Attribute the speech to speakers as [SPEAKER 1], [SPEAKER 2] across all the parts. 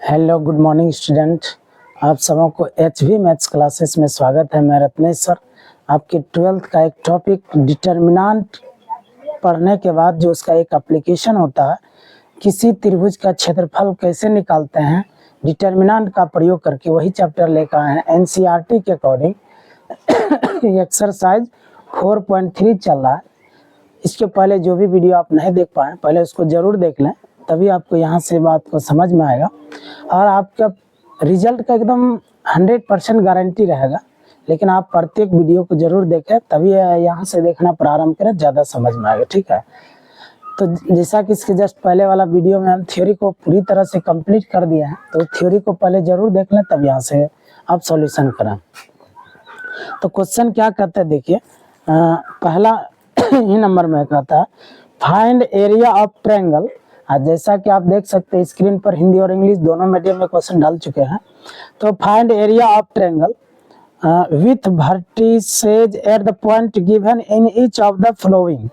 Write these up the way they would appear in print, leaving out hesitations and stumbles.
[SPEAKER 1] Hello, good morning student. आप सबों को एचवी मैथ्स क्लासेस में स्वागत है। मैं रत्नेश सर। आपके 12th का एक टॉपिक डिटर्मिनेंट पढ़ने के बाद जो उसका एक एप्लीकेशन होता है, किसी त्रिभुज का क्षेत्रफल कैसे निकालते हैं डिटर्मिनेंट का प्रयोग करके, वही चैप्टर लेकर आए हैं। एनसीईआरटी के अकॉर्डिंग एक्सरसाइज 4.3 चल रहा है। इसके पहले जो भी वीडियो आप नहीं देख पाए, पहले उसको जरूर देख लें, तभी आपको यहाँ से बात को समझ में आएगा और आपका रिजल्ट का एकदम 100% गारंटी रहेगा। लेकिन आप प्रत्येक वीडियो को जरूर देखें, तभी यहाँ से देखना प्रारंभ करें, ज़्यादा समझ में आएगा। ठीक है, तो जैसा कि इसके जस्ट पहले वाला वीडियो में हम थ्योरी को पूरी तरह से कंप्लीट कर दिया है, तो थ्योरी को पहले जरूर देख लें, तब यहाँ से आप सॉल्यूशन करें। तो क्वेश्चन क्या कहते हैं, देखिए पहला ही नंबर में कहता है फाइंड एरिया ऑफ ट्रायंगल। जैसा कि आप देख सकते हैं स्क्रीन पर हिंदी और इंग्लिश दोनों मीडियम में क्वेश्चन डाल चुके हैं। तो find area of triangle with vertices at the point given in each of the following.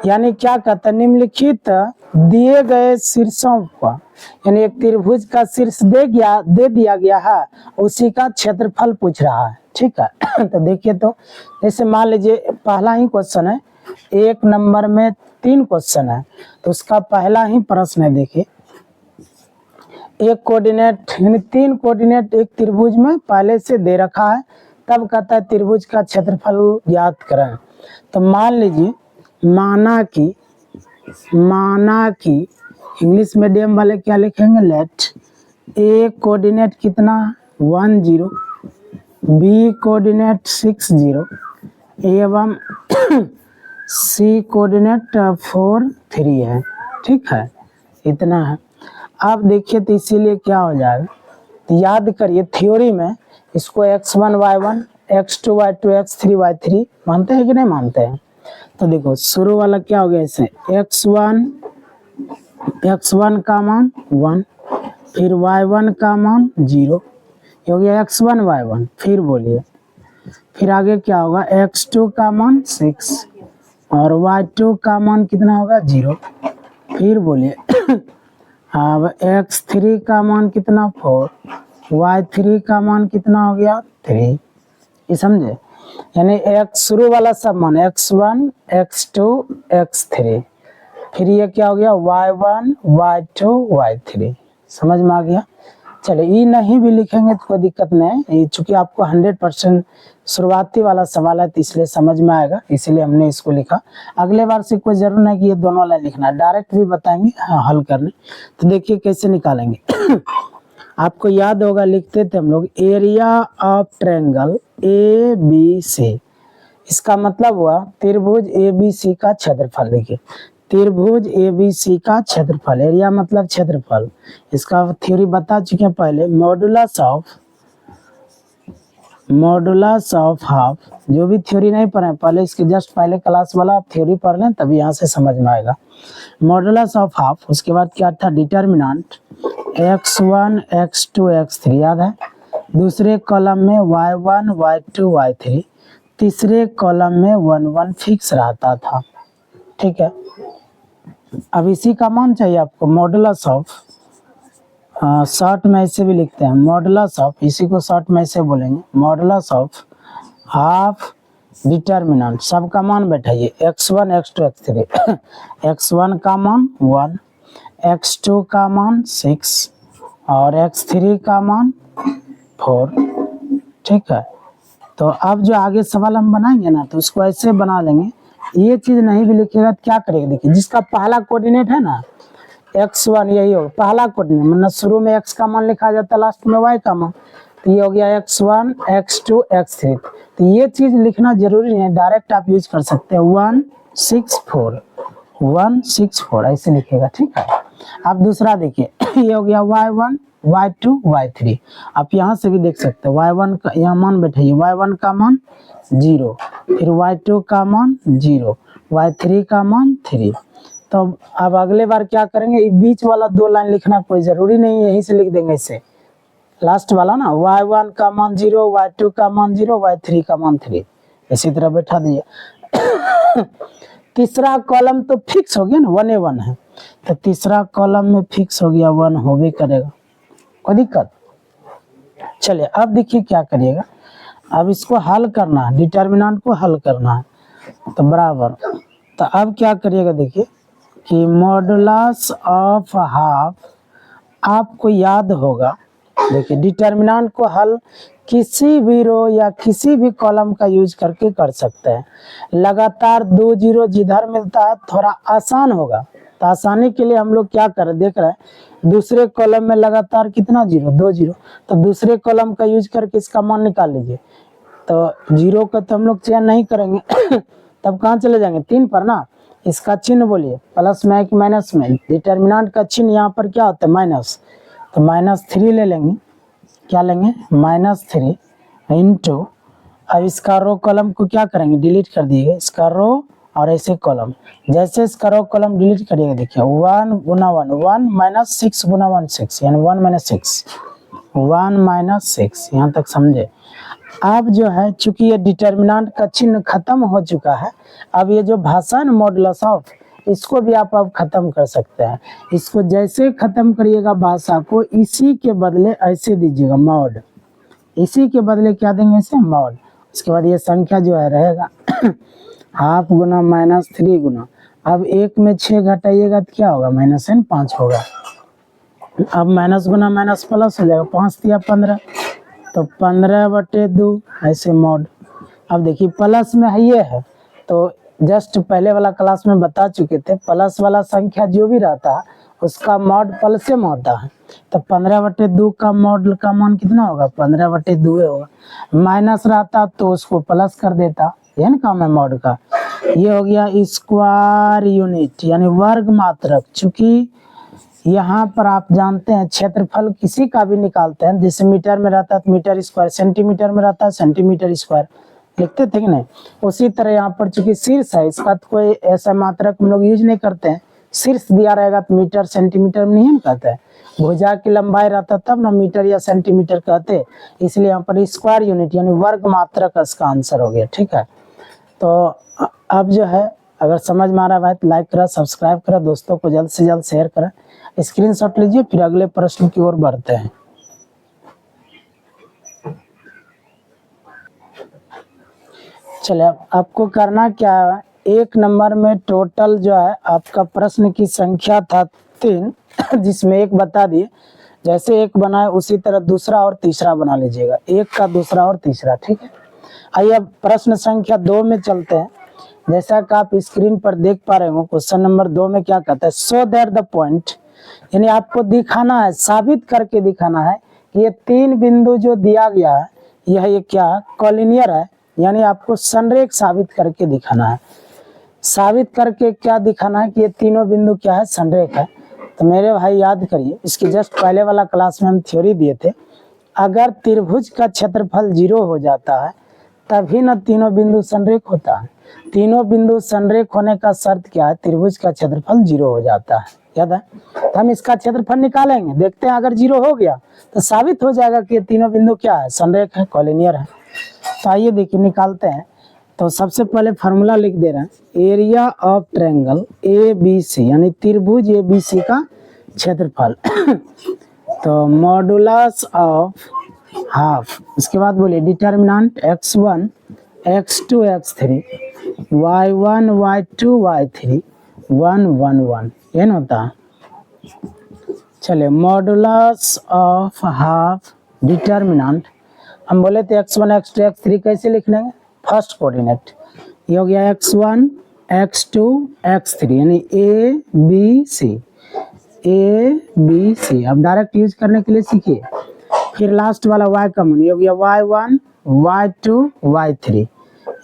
[SPEAKER 1] यानी क्या कहता है, निम्नलिखित दिए गए शीर्षों का, यानी एक त्रिभुज का शीर्ष दे दिया गया है, उसी का क्षेत्रफल पूछ रहा है। ठीक है तो देखिए, तो जैसे मान लीजिए पहला ही क्वेश्चन है, एक नंबर में 3 क्वेश्चन है, तो उसका पहला ही प्रश्न है। देखिए एक कोऑर्डिनेट यानी 3 कोऑर्डिनेट एक त्रिभुज में पहले से दे रखा है, तब कहता है त्रिभुज का क्षेत्रफल ज्ञात करें। तो मान लीजिए माना कि इंग्लिश मीडियम वाले क्या लिखेंगे, लेट ए कोऑर्डिनेट कितना 1 0, बी कोऑर्डिनेट 6 0 एवं सी कोऑर्डिनेट 4 3 है। ठीक है, इतना है। अब देखिए तो इसीलिए क्या हो जाएगा, तो याद करिए थ्योरी में इसको x1 y1 x2 y2 x3 y3 मानते हैं कि नहीं मानते हैं। तो देखो शुरू वाला क्या हो गया, इसे x1 का मान 1, फिर y1 का मान 0 हो गया x1 y1। फिर बोलिए, फिर आगे क्या होगा, x2 का मान 6 और y2 का मान कितना होगा 0। फिर बोलिए अब x3 का मान कितना 4, y3 का मान कितना हो गया 3। ये समझे, यानी x शुरू वाला सब मान x1 x2 x3, फिर ये क्या हो गया y1 y2 y3। समझ में आ गया। चले ये नहीं भी लिखेंगे तो कोई दिक्कत नहीं, ये चूंकि आपको 100% शुरुआती वाला सवाल है, तो इसलिए समझ में आएगा, इसीलिए हमने इसको लिखा। अगले बार से कोई जरूर नहीं कि ये दोनों लाइन लिखना, डायरेक्ट भी बताएंगे हल करने। तो देखिए कैसे निकालेंगे आपको याद होगा, लिखते थे हम लोग area of triangle A B C. इसका मतलब हुआ त्रिभुज ए बी सी का क्षेत्रफल। देखिए त्रिभुज ए बी सी का क्षेत्रफल, एरिया मतलब क्षेत्रफल, इसका थ्योरी बता चुके हैं पहले, मॉडुलस ऑफ हाफ। जो भी थ्योरी नहीं पढ़े पहले, इसके जस्ट पहले क्लास वाला आप थ्योरी पढ़ लें, तभी यहाँ से समझ में आएगा। मॉडुलस ऑफ हाफ, उसके बाद क्या था डिटर्मिनेंट x1 x2 x3 याद है, दूसरे कॉलम में y1 y2 y3, तीसरे कॉलम में 1 1 फिक्स रहता था। ठीक है, अब इसी का मान चाहिए आपको, मॉडुलस ऑफ, शॉर्ट में ऐसे भी लिखते हैं मॉडुलस ऑफ, इसी को शॉर्ट में ऐसे बोलेंगे मॉडुलस ऑफ हाफ डिटर्मिनेंट। सबका मान बैठाइए x1 x2 x3 x1 का मान 1, x2 का मान 6 और x3 का मान 4। ठीक है, तो अब जो आगे सवाल हम बनाएंगे ना, तो उसको ऐसे बना लेंगे। ये चीज नहीं भी लिखेगा तो क्या करेगा, देखिए जिसका पहला कोऑर्डिनेट है ना x1, यही हो पहला कोऑर्डिनेट, मतलब शुरू में x का मान लिखा जाता है, लास्ट में y का मान, तो ये हो गया x1 x2 x3। तो ये चीज लिखना जरूरी नहीं है, डायरेक्ट आप यूज कर सकते हैं 1 6 4 ऐसे लिखेगा। ठीक है, अब दूसरा देखिए ये हो गया y1 y2 y3। आप यहाँ से भी देख सकते हैं y1 का यहाँ मान बैठाइए, y1 का मान 0, फिर y2 का मान 0, y3 का मान 3। तो अब अगले बार क्या करेंगे, बीच वाला 2 लाइन लिखना कोई जरूरी नहीं है, यहीं से लिख देंगे इसे, लास्ट वाला ना y1 का मान 0, y2 का मान 0, y3 का मान 3, इसी तरह बैठा दिए। तीसरा कॉलम तो फिक्स हो गया ना, 1 1 है, तो तीसरा कॉलम में फिक्स हो गया 1 हो भी करेगा, कोई दिक्कत। चलिए अब देखिए क्या करिएगा, अब इसको हल करना है, डिटर्मिनेंट को हल करना है। तो बराबर, तो अब क्या करिएगा देखिए कि मॉडुलस ऑफ हाफ, आपको याद होगा देखिए डिटर्मिनेंट को हल किसी भी रो या किसी भी कॉलम का यूज करके कर सकते हैं। लगातार 2 जीरो जिधर मिलता है थोड़ा आसान होगा, तो आसानी के लिए हम लोग क्या कर रहे हैं, देख रहे हैं दूसरे कॉलम में लगातार कितना जीरो, 2 जीरो, तो दूसरे कॉलम का यूज करके इसका मान निकाल लीजिए। तो जीरो का तो हम लोग चयन नहीं करेंगे तब कहाँ चले जाएंगे, 3 पर ना। इसका चिन्ह बोलिए, प्लस में कि माइनस में, डिटर्मिनेंट का चिन्ह यहाँ पर क्या होता है, माइनस, तो -3 ले लेंगे, क्या लेंगे, -3 इंटू, अब इसका रो कॉलम को क्या करेंगे, डिलीट कर दिएगा, इसका रो और ऐसे कॉलम, जैसे इसका रो कॉलम डिलीट करिएगा देखिए 1 गुना 1, 1 - 6 गुना 1 6, यानी 1 - 6, 1 - 6, यहाँ तक समझे। अब जो है चूंकि ये डिटर्मिनेंट का चिन्ह खत्म हो चुका है, अब ये जो भाषा है ना मॉडुलस ऑफ, इसको भी आप अब खत्म कर सकते हैं। इसको जैसे खत्म करिएगा भाषा को, इसी के बदले ऐसे दीजिएगा मॉड, इसी के बदले क्या देंगे इसे, मॉड। उसके बाद ये संख्या जो है रहेगा हाफ गुना -3 गुना, अब 1 में 6 घटाइएगा तो क्या होगा, -5 होगा। अब माइनस गुना माइनस प्लस हो जाएगा, 5 दिया 15, तो 15/2 ऐसे मॉड। अब देखिए प्लस में है ये है, तो जस्ट पहले वाला क्लास में बता चुके थे, प्लस वाला संख्या जो भी रहता है उसका मॉड प्लस में होता है। तो 15/2 का मॉड का मान कितना होगा, 15/2 होगा। माइनस रहता तो उसको प्लस कर देता, यह ना काम है मॉड का। ये हो गया स्क्वायर यूनिट यानी वर्ग मात्रक। चूंकि यहाँ पर आप जानते हैं क्षेत्रफल किसी का भी निकालते हैं, जैसे मीटर में रहता है तो मीटर स्क्वायर, सेंटीमीटर में रहता है सेंटीमीटर स्क्वायर लिखते थे कि नहीं, उसी तरह यहाँ पर चूंकि शीर्ष है इसका तो कोई ऐसा मात्रक हम लोग यूज नहीं करते हैं। शीर्ष दिया रहेगा तो मीटर सेंटीमीटर में नहीं कहते हैं, भुजा की लंबाई रहता तब ना मीटर या सेंटीमीटर कहते, इसलिए यहाँ पर स्क्वायर यूनिट यानी वर्ग मात्रक इसका आंसर हो गया। ठीक है, तो अब जो है अगर समझ में आ रहा है तो लाइक करा, सब्सक्राइब करा, दोस्तों को जल्द से जल्द शेयर करा, स्क्रीनशॉट लीजिए, फिर अगले प्रश्न की ओर बढ़ते हैं। चलिए आपको करना क्या है, 1 नंबर में टोटल जो है आपका प्रश्न की संख्या था 3 जिसमें 1 बता दिए, जैसे 1 बनाए उसी तरह दूसरा और तीसरा बना लीजिएगा, 1 का दूसरा और तीसरा। ठीक है, आइए अब प्रश्न संख्या 2 में चलते हैं। जैसा कि आप स्क्रीन पर देख पा रहे हो, क्वेश्चन नंबर 2 में क्या कहता है, सो दैट द पॉइंट, यानी आपको दिखाना है, साबित करके दिखाना है कि ये 3 बिंदु जो दिया गया है यह ये क्या कॉलिनियर है, यानी आपको संरेख साबित करके दिखाना है। साबित करके क्या दिखाना है कि ये तीनों बिंदु क्या है, संरेख है। तो मेरे भाई याद करिए, इसके जस्ट पहले वाला क्लास में हम थ्योरी दिए थे, अगर त्रिभुज का क्षेत्रफल 0 हो जाता है तभी न तीनों बिंदु संरेख होता है। तीनों बिंदु संरेख होने का शर्त क्या है, त्रिभुज का क्षेत्रफल 0 हो जाता है, याद है। तो हम इसका क्षेत्रफल निकालेंगे, देखते हैं अगर 0 हो गया तो साबित हो जाएगा कि ये तीनों बिंदु क्या है, संरेख है, कॉलिनियर है। तो आइए देखिए निकालते हैं। तो सबसे पहले फार्मूला लिख दे रहे हैं, एरिया ऑफ ट्रायंगल ABC यानी त्रिभुज ABC का क्षेत्रफल तो मॉडुलस ऑफ हाफ, इसके बाद बोलिए determinant x1 x2 x3 y1 y2 y3 1 1 1, ये ना होता है। चलिए मॉडुलस ऑफ हाफ डिटर्मिनेंट, हम बोले थे x1 x2 x3 कैसे लिख लेंगे, फर्स्ट कोऑर्डिनेट, ये हो गया x1 x2 x3 यानी ABC। अब डायरेक्ट यूज करने के लिए सीखिए। फिर लास्ट वाला y कॉमन, ये हो गया y1 y2 y3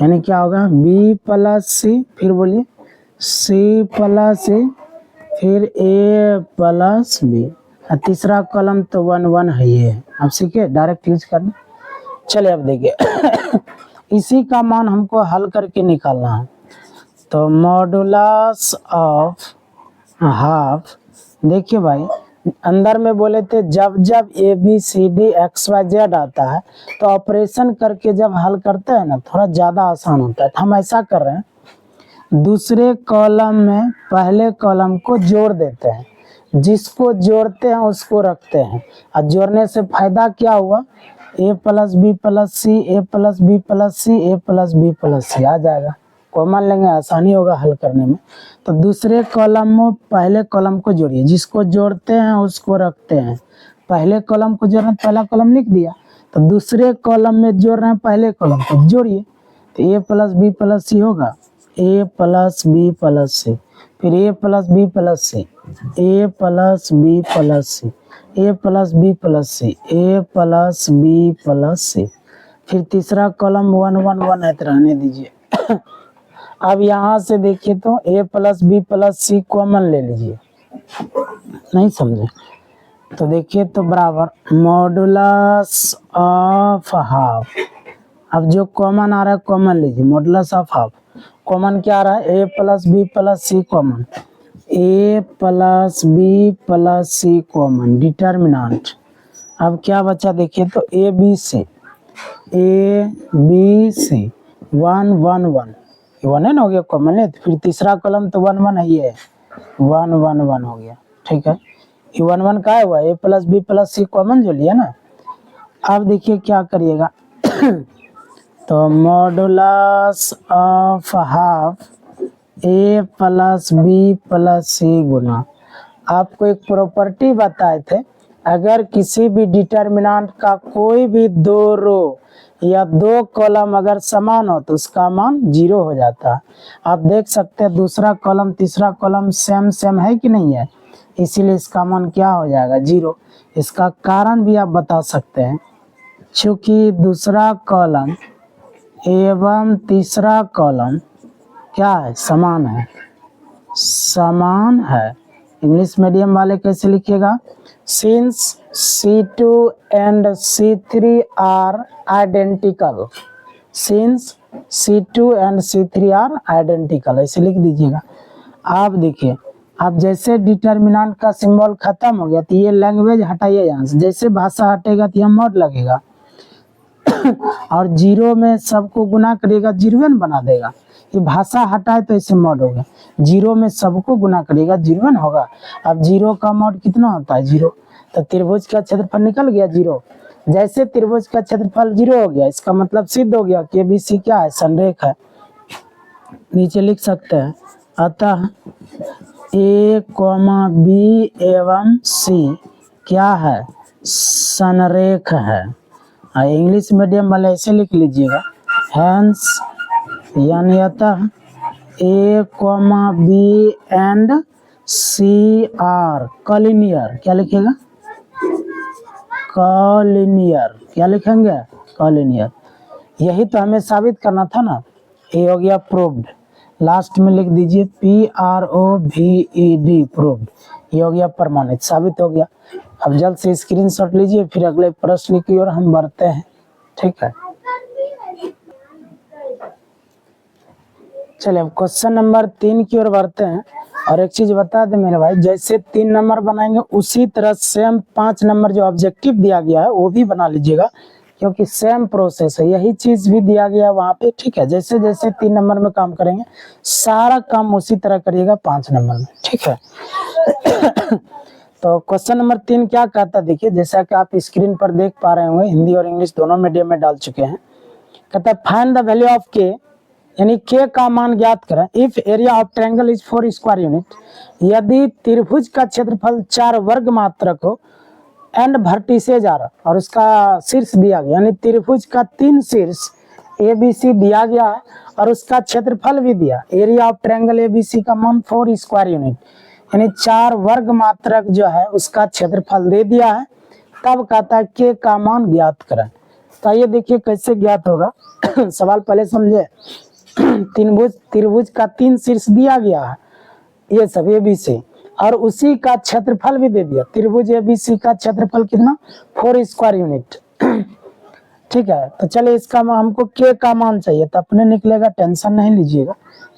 [SPEAKER 1] यानी क्या होगा B + C, फिर बोलिए C + A, फिर A + B, तीसरा कॉलम तो 1 1 है, ये अब सीखिए डायरेक्ट यूज करना। चलिए अब देखिए इसी का मान हमको हल करके निकालना है। तो मॉडुलस ऑफ हाफ, देखिए भाई अंदर में बोले थे जब जब ABCD XYZ आता है तो ऑपरेशन करके जब हल करते हैं ना थोड़ा ज़्यादा आसान होता है। तो हम ऐसा कर रहे हैं, दूसरे कॉलम में पहले कॉलम को जोड़ देते हैं, जिसको जोड़ते हैं उसको रखते हैं। और जोड़ने से फायदा क्या हुआ, a plus B plus C, A plus B plus C, A plus B plus C आ जाएगा। कॉमन लेंगे, आसानी होगा हल करने में। तो दूसरे कॉलम में पहले कॉलम को जोड़िए, जिसको जोड़ते हैं उसको रखते हैं। पहले कॉलम को जोड़ रहे हैं, पहला कॉलम लिख दिया, तो दूसरे कॉलम में जोड़ रहे हैं पहले कॉलम को, जोड़िए। तो ए प्लस बी प्लस सी होगा, ए प्लस बी प्लस सी, फिर ए plus B plus C, A plus B plus C, A plus B plus C, A plus B plus सी। फिर तीसरा कॉलम 1 1 1 है, तो रहने दीजिए। अब यहाँ से देखिए तो ए plus B plus C common ले लीजिए, नहीं समझे तो देखिए तो बराबर मॉडुलस ऑफ हाफ। अब जो कॉमन आ रहा है कॉमन लीजिए, मॉडुलस ऑफ हाफ। कॉमन क्या आ रहा है, ए plus B plus C common, ए plus B plus C common, determinant. अब क्या बचा देखिए तो ए बी सी, ए बी सी 1 1 1, 1 है ना, हो गया कॉमन है। फिर तीसरा कॉलम तो 1 1 है, ये 1 1 1 हो गया, ठीक है। ये 1 1 का हुआ, A plus B plus C common जो लिया ना। अब देखिए क्या करिएगा तो modulus of half A plus B plus C गुना, आपको एक प्रॉपर्टी बताए थे, अगर किसी भी डिटर्मिनेंट का कोई भी दो रो या दो कॉलम अगर समान हो तो उसका मान 0 हो जाता है। आप देख सकते हैं दूसरा कॉलम तीसरा कॉलम सेम सेम है कि नहीं है, इसीलिए इसका मान क्या हो जाएगा 0। इसका कारण भी आप बता सकते हैं, क्योंकि दूसरा कॉलम एवं तीसरा कॉलम क्या है, समान है, समान है। इंग्लिश मीडियम वाले कैसे लिखिएगा, since C2 and C3 are identical, since C2 and C3 are identical, ऐसे लिख दीजिएगा। आप देखिए, आप जैसे डिटर्मिनेंट का सिंबल खत्म हो गया तो ये लैंग्वेज हटाइए यहाँ से, जैसे भाषा हटेगा तो यहाँ मॉड लगेगा और 0 में सबको गुना करिएगा, 0 बना देगा। ये भाषा हटाए तो ऐसे मॉड हो गया, 0 में सबको गुना करिएगा 0 होगा। अब 0 का मॉड कितना होता है 0, तो त्रिभुज का क्षेत्रफल निकल गया 0। जैसे त्रिभुज का क्षेत्रफल 0 हो गया, इसका मतलब सिद्ध हो गया कि ABC क्या है, संरेख है। नीचे लिख सकते हैं, अतः A, B एवं C क्या है, संरेख है। इंग्लिश मीडियम वाले ऐसे लिख लीजिएगा, हैंस यानी अतः A, B and C are collinear, क्या लिखेगा कॉलिनियर, क्या लिखेंगे कॉलिनियर। यही तो हमें साबित करना था ना, ये हो गया प्रूव्ड, लास्ट में लिख दीजिए PROVED प्रूव्ड, ये हो गया प्रमाणित, साबित हो गया। अब जल्द से स्क्रीनशॉट लीजिए, फिर अगले प्रश्न की ओर हम बढ़ते हैं, ठीक है। चलिए अब क्वेश्चन नंबर 3 की ओर बढ़ते हैं। और एक चीज बता दें मेरे भाई, जैसे 3 नंबर बनाएंगे उसी तरह सेम 5 नंबर जो ऑब्जेक्टिव दिया गया है वो भी बना लीजिएगा, क्योंकि सेम प्रोसेस है, यही चीज भी दिया गया है वहाँ पे, ठीक है। जैसे जैसे 3 नंबर में काम करेंगे सारा काम उसी तरह करिएगा 5 नंबर में, ठीक है। तो क्वेश्चन नंबर 3 क्या कहता है देखिए, जैसा कि आप स्क्रीन पर देख पा रहे होंगे, हिंदी और इंग्लिश दोनों मीडियम में डाल चुके हैं। कहता है फाइंड द वैल्यू ऑफ के, यानी के का मान ज्ञात करें। If area of triangle is 4 square unit, यदि त्रिभुज का क्षेत्रफल 4 वर्ग मात्रक हो एंड वर्टिसेज आ रहा और उसका शीर्ष दिया गया, यानी त्रिभुज का 3 शीर्ष ABC दिया गया है और उसका क्षेत्रफल भी दिया। एरिया ऑफ ट्रायंगल ABC का मान 4 स्क्वायर यूनिट, यानी 4 वर्ग मात्रक जो है उसका क्षेत्रफल दे दिया है। तब कहता है के का मान ज्ञात करें। तो ये देखिए कैसे ज्ञात होगा सवाल पहले समझे। त्रिभुज का 3 शीर्ष दिया गया है, ये सब ABC, और उसी का क्षेत्रफल भी दे दिया। त्रिभुज ABC का क्षेत्रफल कितना 4 स्क्वायर यूनिट, ठीक है। तो चलिए इसका हमको के का मान चाहिए, तो अपने निकलेगा, टेंशन नहीं लीजिएगा।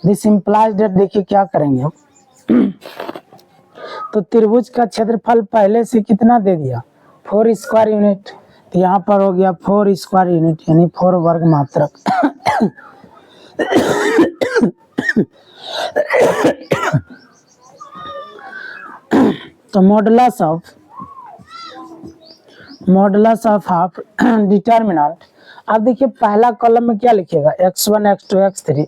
[SPEAKER 1] दिस इम्प्लाइज दैट, देखिए क्या करेंगे हम तो त्रिभुज का क्षेत्रफल पहले से कितना दे दिया 4 स्क्वायर यूनिट, तो यहाँ पर हो गया 4 स्क्वायर यूनिट, यानी 4 वर्ग मात्रक तो मॉडुलस ऑफ हाफ डिटर्मिनेंट, अब देखिए पहला कॉलम में क्या लिखिएगा, x1 x2 x3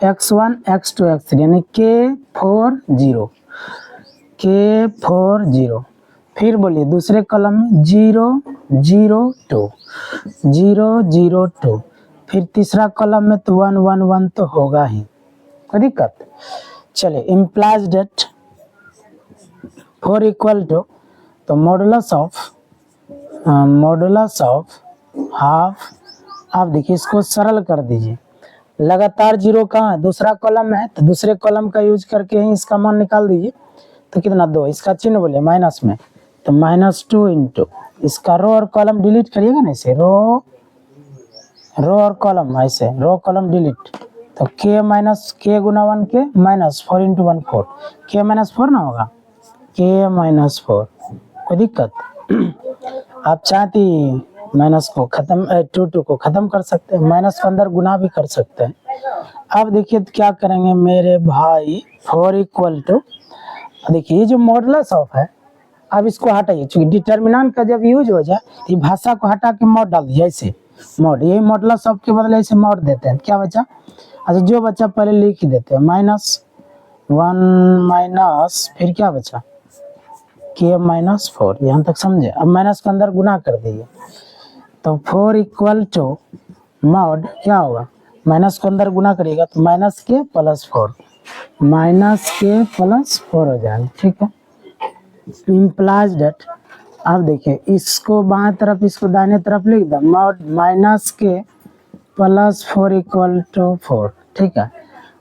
[SPEAKER 1] x1 x2 x3 यानी K40 K40। फिर बोलिए दूसरे कॉलम में 0 0 2 0 0 2। फिर तीसरा कॉलम में तो 1 1 1 तो होगा ही, कोई दिक्कत। चलिए इम्प्लाइज डेट 4 इक्वल टू, तो मॉडुलस ऑफ हाफ, आप देखिए इसको सरल कर दीजिए। लगातार जीरो कहाँ है, दूसरा कॉलम में है, तो दूसरे कॉलम का यूज करके ही इसका मान निकाल दीजिए। तो कितना 2, इसका चिन्ह बोलिए माइनस में, तो -2 इंटू इसका रो और कॉलम डिलीट करिएगा ना, इसे रो और कॉलम, ऐसे रो कॉलम डिलीट। तो k माइनस k गुना 1 के -4 इंटू 1 4, k -4 ना होगा, k -4, कोई दिक्कत। आप चाहती माइनस को खत्म 2 को खत्म कर सकते हैं, माइनस को अंदर गुना भी कर सकते हैं। अब देखिए तो क्या करेंगे मेरे भाई, 4 इक्वल टू, देखिए ये जो मॉडुलस ऑफ है, अब इसको हटाइए, क्योंकि डिटर्मिनेंट का जब यूज हो जाए तो भाषा को हटा के मॉड डाल दीजिए, ऐसे मॉड, यही मॉडुलस ऑफ के बदले ऐसे मॉड देते हैं। क्या बचा, अच्छा जो बचा पहले लिख ही देते हैं, -1 माइनस फिर क्या बचा k -4, यहाँ तक समझे। अब माइनस के अंदर गुना कर दीजिए, तो 4 इक्वल टू मॉड क्या होगा, माइनस को अंदर गुना करिएगा तो -k + 4 हो जाएगा, ठीक है। इम्प्लाइज डेट, अब देखिए इसको बाएं तरफ इसको दाहिने तरफ लिख दो, मॉड -k + 4 इक्वल टू 4, ठीक है।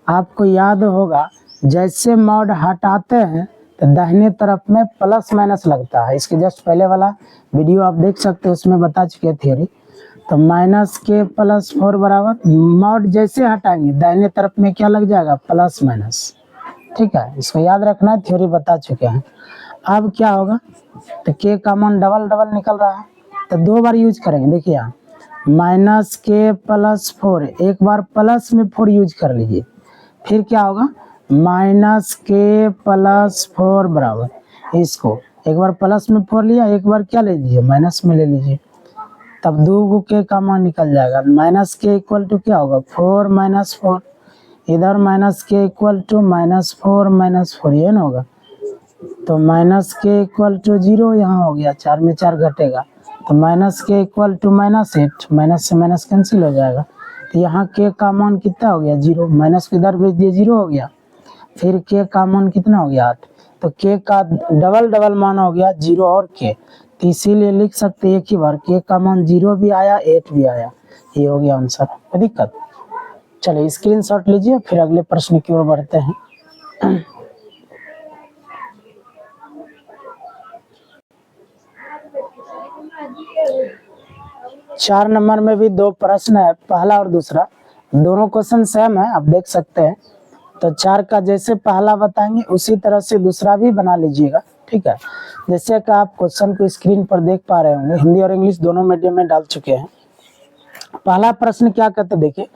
[SPEAKER 1] आपको याद होगा जैसे मॉड हटाते हैं तो दाहिने तरफ में प्लस माइनस लगता है, इसके जस्ट पहले वाला वीडियो आप देख सकते हो, उसमें बता चुके हैं थ्योरी। तो -k + 4 बराबर, मॉड जैसे हटाएंगे दाहिने तरफ में क्या लग जाएगा, प्लस माइनस, ठीक है। इसको याद रखना है, थ्योरी बता चुके हैं। अब क्या होगा, तो k का मान डबल डबल निकल रहा है, तो 2 बार यूज करेंगे। देखिए यहाँ -k + 4, एक बार प्लस में 4 यूज कर लीजिए, फिर क्या होगा -k + 4 बराबर, इसको एक बार प्लस में 4 लिया, एक बार क्या ले लीजिए माइनस में ले लीजिए, तब 2 k का मान निकल जाएगा। -k इक्वल टू क्या होगा 4 - 4, इधर -k इक्वल टू -4 - 4, ये ना होगा, तो -k इक्वल टू 0 यहाँ हो गया, 4 में 4 घटेगा, तो -k इक्वल टू -8, माइनस से माइनस कैंसिल हो जाएगा, तो यहाँ k का मान कितना हो गया 0, माइनस को इधर भेज दिए 0 हो गया, फिर k का मान कितना हो गया 8, तो k का डबल मान हो गया 0 और k, तो इसीलिए लिख सकते एक ही बार k का मान 0 भी आया 8 भी आया, ये हो गया आंसर, कोई दिक्कत। चलिए स्क्रीनशॉट लीजिए, फिर अगले प्रश्न की ओर बढ़ते हैं। 4 नंबर में भी 2 प्रश्न है, पहला और दूसरा, दोनों क्वेश्चन सेम है, आप देख सकते हैं। तो 4 का जैसे पहला बताएंगे उसी तरह से दूसरा भी बना लीजिएगा, ठीक है। जैसे कि आप क्वेश्चन को स्क्रीन पर देख पा रहे होंगे, हिंदी और इंग्लिश दोनों मीडियम में डाल चुके हैं। पहला प्रश्न क्या कहते हैं, देखिए,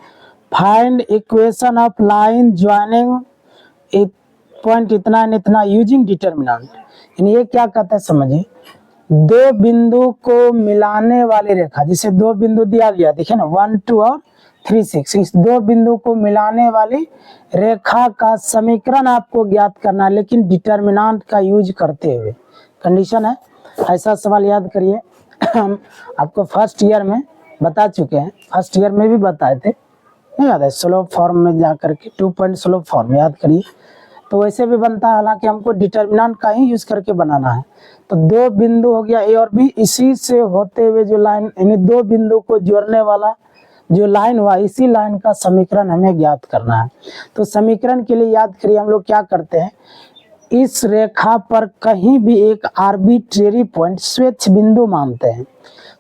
[SPEAKER 1] find equation of line joining point इतना एंड इतना यूजिंग डिटर्मिनेंट, यानी ये क्या कहता है समझिए, 2 बिंदु को मिलाने वाली रेखा, जिसे 2 बिंदु दिया गया, देखिए ना 1 2 और 3 6, इस 2 बिंदु को मिलाने वाली रेखा का समीकरण आपको ज्ञात करना है, लेकिन डिटर्मिनेंट का यूज करते हुए, कंडीशन है। ऐसा सवाल याद करिए, हम आपको फर्स्ट ईयर में बता चुके हैं, फर्स्ट ईयर में भी बताए थे, नहीं याद है, स्लोप फॉर्म में जा करके 2 पॉइंट स्लोप फॉर्म याद करिए, तो वैसे भी बनता है, हालांकि हमको डिटर्मिनेंट का ही यूज करके बनाना है। तो 2 बिंदु हो गया ए और बी, इसी से होते हुए जो लाइन, यानी 2 बिंदु को जोड़ने वाला जो लाइन हुआ, इसी लाइन का समीकरण हमें ज्ञात करना है। तो समीकरण के लिए याद करिए, हम लोग क्या करते हैं, इस रेखा पर कहीं भी एक आर्बिट्रेरी पॉइंट स्वेच्छ बिंदु मानते हैं।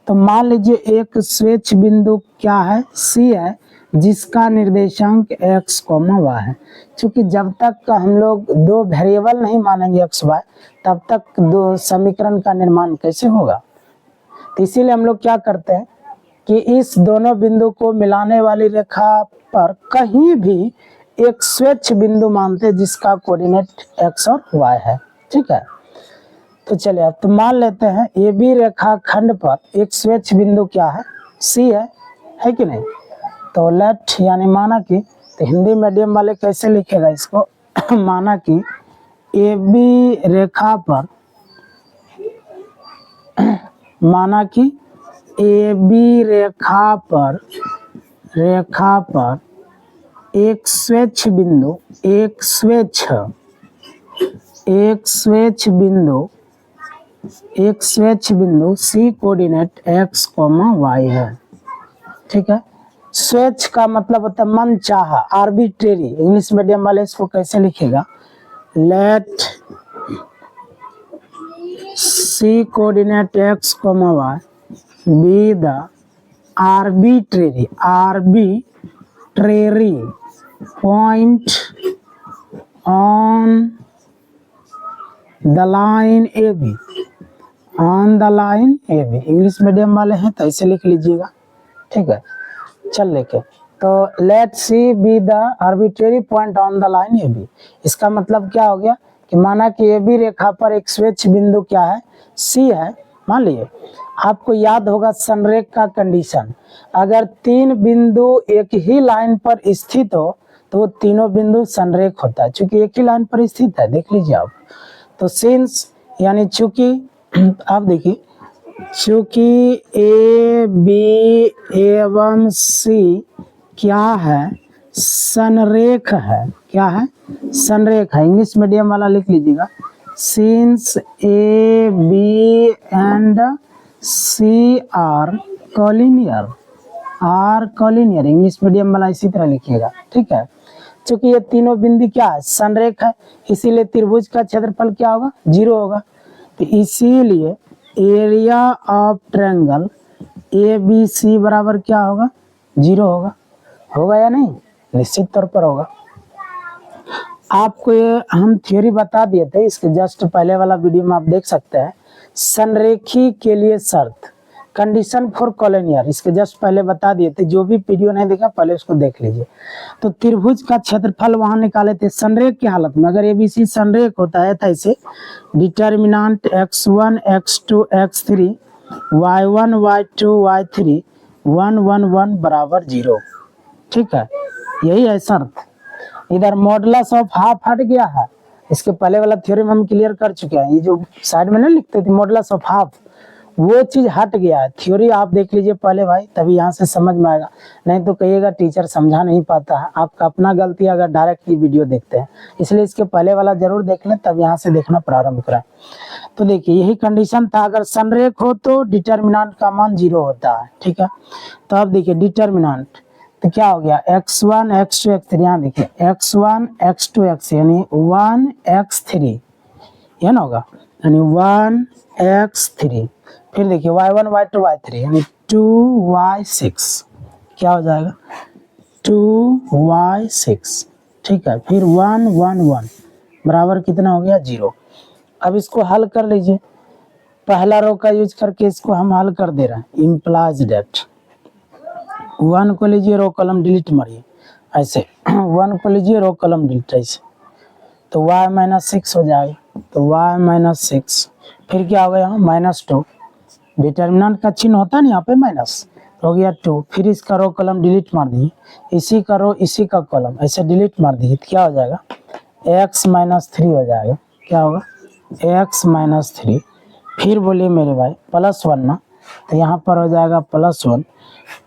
[SPEAKER 1] तो मान लीजिए एक स्वेच्छ बिंदु क्या है, सी है, जिसका निर्देशांक x, y है। क्योंकि जब तक हम लोग 2 वेरिएबल नहीं मानेंगे x, y, तब तक 2 समीकरण का निर्माण कैसे होगा। तो इसीलिए हम लोग क्या करते हैं कि इस दोनों बिंदु को मिलाने वाली रेखा पर कहीं भी एक स्वच्छ बिंदु मानते हैं जिसका कोऑर्डिनेट x और y है। ठीक है, तो चलिए अब तो मान लेते हैं ए बी रेखाखंड पर एक स्वच्छ बिंदु क्या है, C है कि नहीं। तो लेट यानी माना कि, तो हिंदी मीडियम वाले कैसे लिखेगा इसको माना कि ए बी रेखा पर, माना कि ए बी रेखा पर एक स्वच्छ बिंदु, एक स्वच्छ बिंदु C कोऑर्डिनेट x, y है। ठीक है, स्वच्छ का मतलब होता है मन चाहा, आर्बिट्रेरी। इंग्लिश मीडियम वाले इसको कैसे लिखेगा, let C coordinate x, y be the arbitrary point on the line AB, English medium वाले हैं तो ऐसे लिख लीजिएगा। ठीक है, चल लेके, तो let C be the arbitrary point on the line A B. इसका मतलब क्या हो गया कि माना कि ए बी रेखा पर एक स्वच्छ बिंदु क्या है, सी है। मान लीजिए आपको याद होगा संरेख का कंडीशन, अगर तीन बिंदु एक ही लाइन पर स्थित हो तो वो तीनों बिंदु संरेख होता है, क्योंकि एक ही लाइन पर स्थित है। देख लीजिए आप, तो सिंस यानी चूंकि आप देखिए, चूंकि ए बी एवं सी क्या है, संरेख है। क्या है, संरेख है। इंग्लिश मीडियम वाला लिख लीजिएगा, since A B and C are collinear, English medium वाला इसी तरह लिखिएगा। ठीक है, क्योंकि ये तीनों बिंदु क्या है, संरेख है, इसीलिए त्रिभुज का क्षेत्रफल क्या होगा, 0 होगा। तो इसीलिए area of triangle A B C बराबर क्या होगा, 0 होगा। होगा या नहीं, निश्चित तौर पर होगा। आपको ये हम थ्योरी बता दिए थे, इसके जस्ट पहले वाला वीडियो में आप देख सकते हैं। संरेखी के लिए शर्त, कंडीशन फॉर कॉलोनियर, इसके जस्ट पहले बता दिए थे। जो भी वीडियो नहीं देखा पहले उसको देख लीजिए। तो त्रिभुज का क्षेत्रफल वहां निकाले थे संरेख की हालत में। अगर एबीसी संरेख होता है तो ऐसे determinant x1 x2 x3 y1 y2 y3 1 1 1 बराबर 0। ठीक है, यही है शर्त। इधर मॉडुलस ऑफ हाफ हट गया है, इसके पहले वाला थ्योरम हम क्लियर कर चुके हैं। ये जो साइड में नहीं लिखते थे मॉडुलस ऑफ हाफ, वो चीज हट गया है। थ्योरी आप देख लीजिए पहले भाई, तभी यहाँ से समझ में आएगा। नहीं तो कहिएगा टीचर समझा नहीं पाता है, आपका अपना गलती अगर डायरेक्ट ये वीडियो देखते हैं। इसलिए इसके पहले वाला जरूर देख लें, तब यहाँ से देखना प्रारंभ करें। तो देखिए यही कंडीशन था, अगर संरेख हो तो डिटर्मिनेंट का मान 0 होता है। ठीक है, तो अब देखिए डिटर्मिनेंट तो क्या हो गया, x1 x2 x3। यहाँ देखिए x1 x2 x यानी 1 x3, यह ना होगा, यानी 1 x3। फिर देखिए y1 y2 y3 यानी 2y6, क्या हो जाएगा 2y6। ठीक है, फिर 1 1 1 बराबर कितना हो गया 0। अब इसको हल कर लीजिए, पहला रो का यूज करके इसको हम हल कर दे रहे हैं। इम्प्लाइज डेट 1 को लीजिए, रो कॉलम डिलीट मारिए ऐसे 1 को लीजिए, रो कॉलम डिलीट ऐसे, तो y-6 हो जाएगा। तो y-6 फिर क्या हो गया -2, डिटर्मिनेंट का चिन्ह होता है ना यहाँ पे माइनस, हो गया 2। फिर इसका रो कॉलम डिलीट मार दीजिए, इसी का रो इसी का कॉलम ऐसे डिलीट मार दीजिए, क्या हो जाएगा x-3 हो जाएगा। क्या होगा x-3। फिर बोलिए मेरे भाई +1 ना, तो यहाँ पर हो जाएगा +1।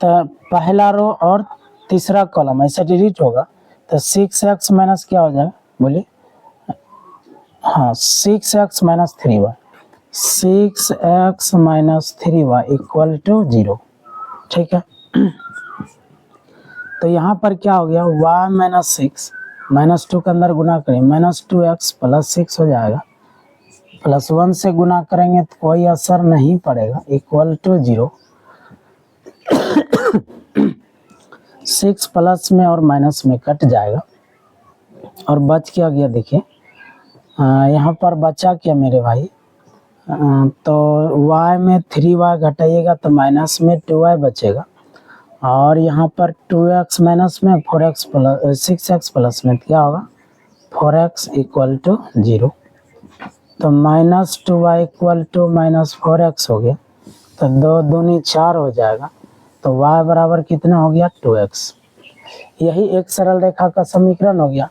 [SPEAKER 1] तो पहला रो और तीसरा कॉलम ऐसे डिलीट होगा, तो 6x माइनस क्या हो जाएगा बोलिए, हाँ 6x minus 3y, 6x minus 3y equal to 0। ठीक है, तो यहाँ पर क्या हो गया y-6 -2 के अंदर गुना करें -2x + 6 हो जाएगा। +1 से गुना करेंगे तो कोई असर नहीं पड़ेगा, इक्वल टू 0। 6 प्लस में और माइनस में कट जाएगा और बच क्या गया देखिए, यहाँ पर बचा क्या मेरे भाई, तो y में 3y घटाइएगा तो माइनस में 2y बचेगा और यहाँ पर 2x माइनस में 4x प्लस 6x प्लस में क्या होगा 4x इक्वल टू 0। तो -2y इक्वल टू -4x हो गया, तो 2 दूनी 4 हो जाएगा, तो y बराबर कितना हो गया 2x। यही एक सरल रेखा का समीकरण हो गया,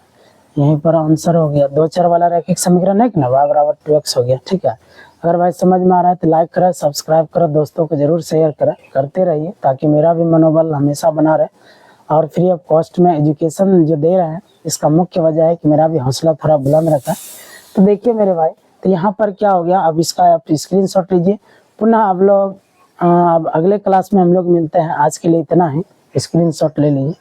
[SPEAKER 1] यहीं पर आंसर हो गया। 2 चर वाला रैखिक समीकरण है कि ना, y बराबर 2x हो गया। ठीक है, अगर भाई समझ में आ रहा है तो लाइक करें, सब्सक्राइब करें, दोस्तों को जरूर शेयर करें, करते रहिए ताकि मेरा भी मनोबल हमेशा बना रहे। और फ्री ऑफ कॉस्ट में एजुकेशन जो दे रहे हैं, इसका मुख्य वजह है कि मेरा भी हौसला थोड़ा बुलंद रहता है। तो देखिए मेरे भाई, तो यहाँ पर क्या हो गया, अब इसका आप स्क्रीनशॉट लीजिए। पुनः अब लोग अब अगले क्लास में हम लोग मिलते हैं, आज के लिए इतना ही, स्क्रीनशॉट ले लीजिए।